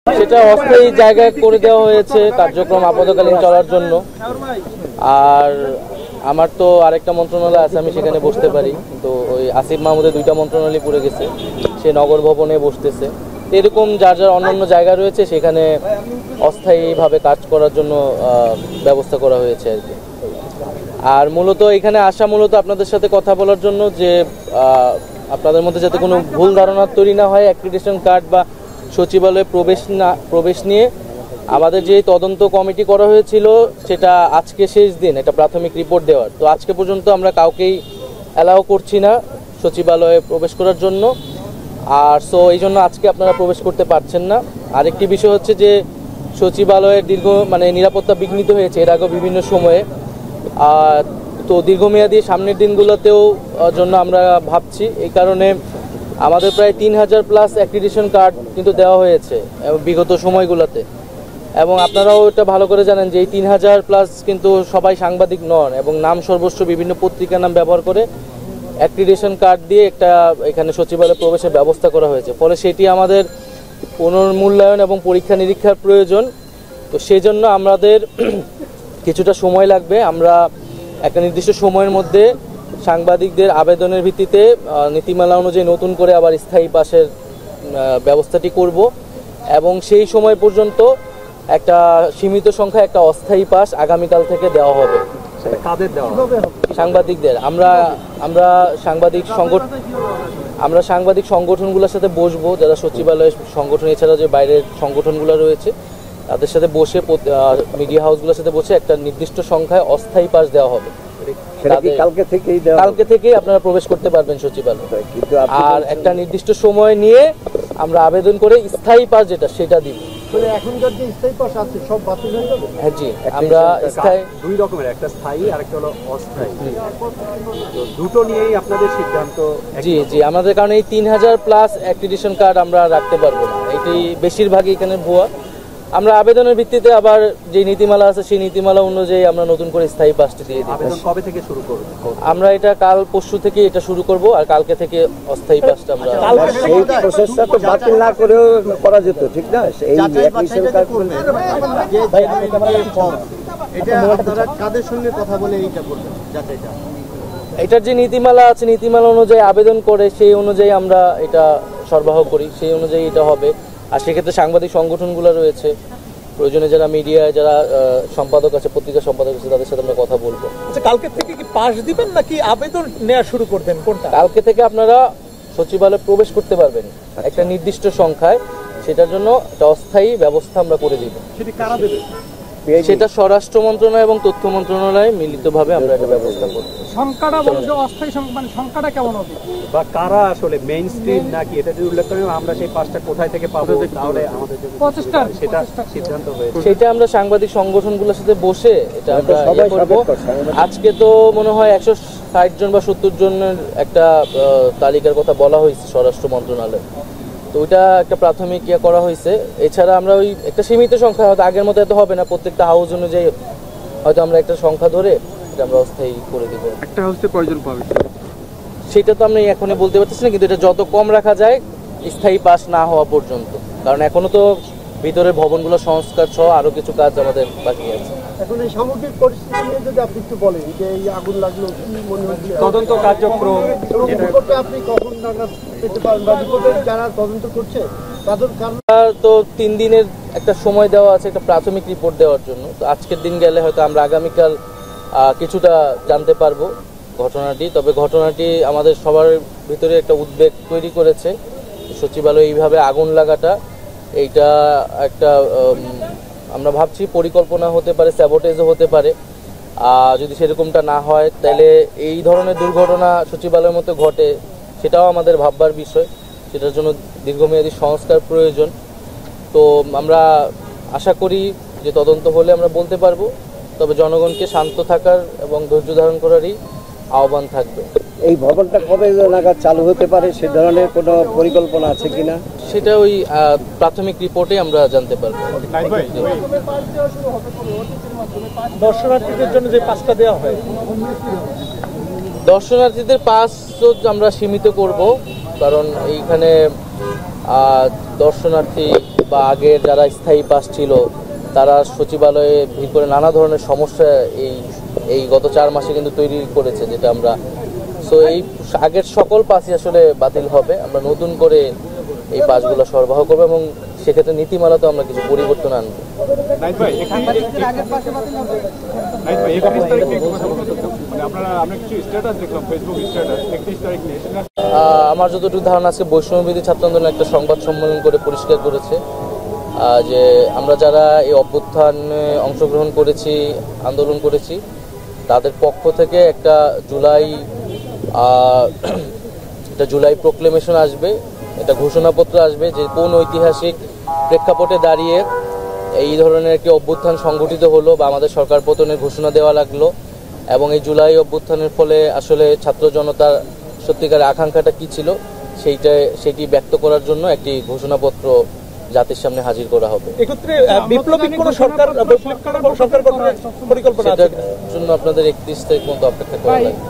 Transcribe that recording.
সেটা অস্থায়ী জায়গায় করে দেওয়া হয়েছে কার্যক্রম আপাতকালীন চলার জন্য। আর আমার তো আরেকটা মন্ত্রণালয় আছে, আমি সেখানে বসতে পারি, তো ওই আসিফ মাহমুদের 2টা মন্ত্রণালয় পড়ে গেছে, সে নগর ভবনে বসতেছে। এরকম যার যার অন্যান্য জায়গা রয়েছে সেখানে অস্থায়ীভাবে কাজ করার জন্য ব্যবস্থা করা হয়েছে আর কি। আর মূলত এখানে আসা মূলত আপনাদের সাথে কথা বলার জন্য, যে আপনাদের মধ্যে যাতে কোনো ভুল ধারণা তৈরি না হয়, অ্যাক্রিডিটেশন কার্ড বা সচিবালয়ে প্রবেশ নিয়ে আমাদের যে তদন্ত কমিটি করা হয়েছিল সেটা আজকে শেষ দিন, একটা প্রাথমিক রিপোর্ট দেওয়ার। তো আজকে পর্যন্ত আমরা কাউকেই অ্যালাউ করছি না সচিবালয়ে প্রবেশ করার জন্য। আর সো এই জন্য আজকে আপনারা প্রবেশ করতে পারছেন না। আরেকটি বিষয় হচ্ছে যে সচিবালয়ের নিরাপত্তা বিঘ্নিত হয়েছে এর আগে বিভিন্ন সময়ে। তো দীর্ঘমেয়াদী সামনের দিনগুলোতেও জন্য আমরা ভাবছি, এই কারণে আমাদের প্রায় 3000+ অ্যাক্রিডিটেশন কার্ড কিন্তু দেওয়া হয়েছে বিগত সময়গুলোতে। এবং আপনারাও এটা ভালো করে জানেন যে এই 3000+ কিন্তু সবাই সাংবাদিক নন, এবং নাম সর্বস্ব বিভিন্ন পত্রিকার নাম ব্যবহার করে অ্যাক্রিডিটেশন কার্ড দিয়ে একটা এখানে সচিবালয়ে প্রবেশের ব্যবস্থা করা হয়েছে। ফলে সেটি আমাদের পুনর্মূল্যায়ন এবং পরীক্ষা নিরীক্ষার প্রয়োজন। তো সেই জন্য আমাদের কিছুটা সময় লাগবে। আমরা একটা নির্দিষ্ট সময়ের মধ্যে সাংবাদিকদের আবেদনের ভিত্তিতে নীতিমালা অনুযায়ী নতুন করে আবার স্থায়ী পাসের ব্যবস্থাটি করব, এবং সেই সময় পর্যন্ত একটা সীমিত সংখ্যা একটা অস্থায়ী পাস আগামীকাল থেকে দেওয়া হবে। সাংবাদিকদের আমরা সাংবাদিক সংগঠনগুলোর সাথে বসবো, যারা সচিবালয়ের সংগঠন এছাড়া যে বাইরের সংগঠনগুলো রয়েছে তাদের সাথে বসে, মিডিয়া হাউসগুলোর সাথে বসে একটা নির্দিষ্ট সংখ্যায় অস্থায়ী পাস দেওয়া হবে। কালকে থেকেই আপনারা প্রবেশ করতে পারবেন সচিবালয়। আর একটা নির্দিষ্ট সময় নিয়ে আমরা আবেদন করে স্থায়ী পাস যেটা সেটা দিব। এখনকার যে স্থায়ী পাস আছে সব বাতিল হয়ে যাবে? হ্যাঁ জি, আমরা দুই রকমের, একটা স্থায়ী আর একটা হলো অস্থায়ী, দুটো নিয়েই আপনাদের সিদ্ধান্ত? জি জি, আমাদের কারণে এই 3000+ অ্যাক্রিডিটেশন কার্ড আমরা রাখতে পারবো না, এটি বেশিরভাগই এখানে ভুয়া। আমরা আবেদনের ভিত্তিতে আবার যে নীতিমালা আছে সেই নীতিমালা অনুযায়ী আমরা নতুন করে স্থায়ী পাসটি দিয়ে দিই। আবেদন কবে থেকে শুরু করব? আমরা এটা কাল পরশু থেকে এটা শুরু করব, আর কালকে থেকে অস্থায়ী পাসটা আমরা এই প্রসেসটা তো বাতিল না করেও করা যেত, ঠিক না? এই অ্যাপ্লিকেশন কার্ড এটা আপনারা কাদের সঙ্গে কথা বলে এইটা করবেন যাচাইটা? এটার যে নীতিমালা আছে নীতিমালা অনুযায়ী আবেদন করে সেই অনুযায়ী আমরা এটা সরবরাহ করি, সেই অনুযায়ী এটা হবে। আর সেক্ষেত্রে সাংবাদিক সংগঠনগুলো রয়েছে, প্রয়োজনে যারা মিডিয়ায় যারা সম্পাদক আছে, পত্রিকা সম্পাদক আছে, তাদের সাথে আমরা কথা বলবো। আচ্ছা, কালকে থেকে কি পাস দিবেন নাকি আবেদন নেওয়া শুরু করবেন? কোনটা? কালকে থেকে আপনারা সচিবালয়ে প্রবেশ করতে পারবেন একটা নির্দিষ্ট সংখ্যায়, সেটার জন্য একটা অস্থায়ী ব্যবস্থা আমরা করে দিব। সেটা কারা দেবে? সেটা স্বরাষ্ট্র মন্ত্রণালয় এবং তথ্য মন্ত্রণালয় মিলিতভাবে আমরা একটা ব্যবস্থা করব। সংখ্যাটা বলতে অস্থায়ী সংখ্যাটা কেমন হবে বা কারা আসলে মেইন স্ট্রিম নাকি, এটা যদি উল্লেখ করেন আমরা সেই পাসটা কোথায় থেকে পাবো, তাহলে আমাদের সেটা সিদ্ধান্ত হয়েছে। সেটা আমরা সাংবাদিক সংগঠনগুলোর সাথে বসে এটা আমরা করব। আজকে তো মনে হয় 160 জন বা 70 জনের একটা তালিকার কথা বলা হয়েছে স্বরাষ্ট্র মন্ত্রণালয়, তো ওইটা একটা প্রাথমিক করা হয়েছে। এছাড়া আমরা ওই একটা সীমিত সংখ্যা, হয়তো আগের মতো এত হবে না, প্রত্যেকটা হাউস অনুযায়ী হয়তো আমরা একটা সংখ্যা ধরে এটা আমরা অস্থায়ী করে দিব। একটা হাউসে কয়জন পাবে সেটা তো আমরা এখনই বলতে পারতেছি না, কিন্তু এটা যত কম রাখা যায় স্থায়ী পাস না হওয়া পর্যন্ত, কারণ এখনো তো ভিতরে ভবনগুলো সংস্কার সহ আরো কিছু কাজ আমাদের বাকি আছে। এখন এই সামগ্রিক পরিস্থিতি নিয়ে যদি আপনি একটু বলেন, যে এই আগুন লাগলো কি মনে হচ্ছে, তদন্ত কার্যক্রম রিপোর্টটা আপনি কখন নাগাদ পেতে পারেন, বা রিপোর্টের যারা তদন্ত করছে তাদের কারণ? তো 3 দিনের একটা সময় দেওয়া আছে একটা প্রাথমিক রিপোর্ট দেওয়ার জন্য। তো আজকের দিন গেলে হয়তো আমরা আগামীকাল কিছুটা জানতে পারবো ঘটনাটি। তবে ঘটনাটি আমাদের সবার ভিতরে একটা উদ্বেগ তৈরি করেছে। সচিবালয়ে এইভাবে আগুন লাগাটা, এইটা একটা আমরা ভাবছি পরিকল্পনা হতে পারে, স্যাবোটেজও হতে পারে। যদি সেরকমটা না হয় তাহলে এই ধরনের দুর্ঘটনা সচিবালয়ের মতো ঘটে, সেটাও আমাদের ভাববার বিষয়। সেটার জন্য দীর্ঘমেয়াদী সংস্কার প্রয়োজন। তো আমরা আশা করি যে তদন্ত হলে আমরা বলতে পারবো, তবে জনগণকে শান্ত থাকার এবং ধৈর্য ধারণ করারই আহ্বান থাকবে। এই ভবনটা কবে নাগাদ চালু হতে পারে সে ধরনের কোনো পরিকল্পনা আছে কিনা, সেটা ওই প্রাথমিক রিপোর্টে আমরা জানতে পারবো। দর্শনার্থীদের জন্য যে পাসটা দেওয়া হয়, দর্শনার্থীদের পাস আমরা সীমিত করব, কারণ এইখানে দর্শনার্থী বা আগের যারা স্থায়ী পাস ছিল তারা সচিবালয়ে ভিড় করে নানা ধরনের সমস্যা এই গত 4 মাসে কিন্তু তৈরি করেছে, যেটা আমরা এই আগের সকল পাসই আসলে বাতিল হবে। আমরা নতুন করে এই পাসগুলো সরবরাহ করবো এবং সেক্ষেত্রে নীতিমালাতেও আমরা কিছু পরিবর্তন আনবো। আমার যতটুকু ধারণা আছে বৈষম্যবিরোধী ছাত্র আন্দোলন একটা সংবাদ সম্মেলন করে পরিষ্কার করেছে যে আমরা যারা এই অভ্যুত্থানে অংশগ্রহণ করেছি, আন্দোলন করেছি, তাদের পক্ষ থেকে একটা জুলাই প্রোক্লেমেশন আসবে, এটা ঘোষণাপত্র আসবে যে কোন ঐতিহাসিক প্রেক্ষাপটে দাঁড়িয়ে এই ধরনের একটি অভ্যুত্থান সংগঠিত হলো বা আমাদের সরকার পতনের ঘোষণা দেওয়া লাগলো, এবং এই জুলাই অভ্যুত্থানের ফলে আসলে ছাত্র জনতার সত্যিকার আকাঙ্ক্ষাটা কি ছিল সেটি ব্যক্ত করার জন্য একটি ঘোষণাপত্র জাতির সামনে হাজির করা হবে। এক্ষেত্রে বিপ্লবী কোন সরকার গঠনের পরিকল্পনা আছে? সেটার জন্য আপনাদের 31 তারিখ পর্যন্ত অপেক্ষা করা লাগবে।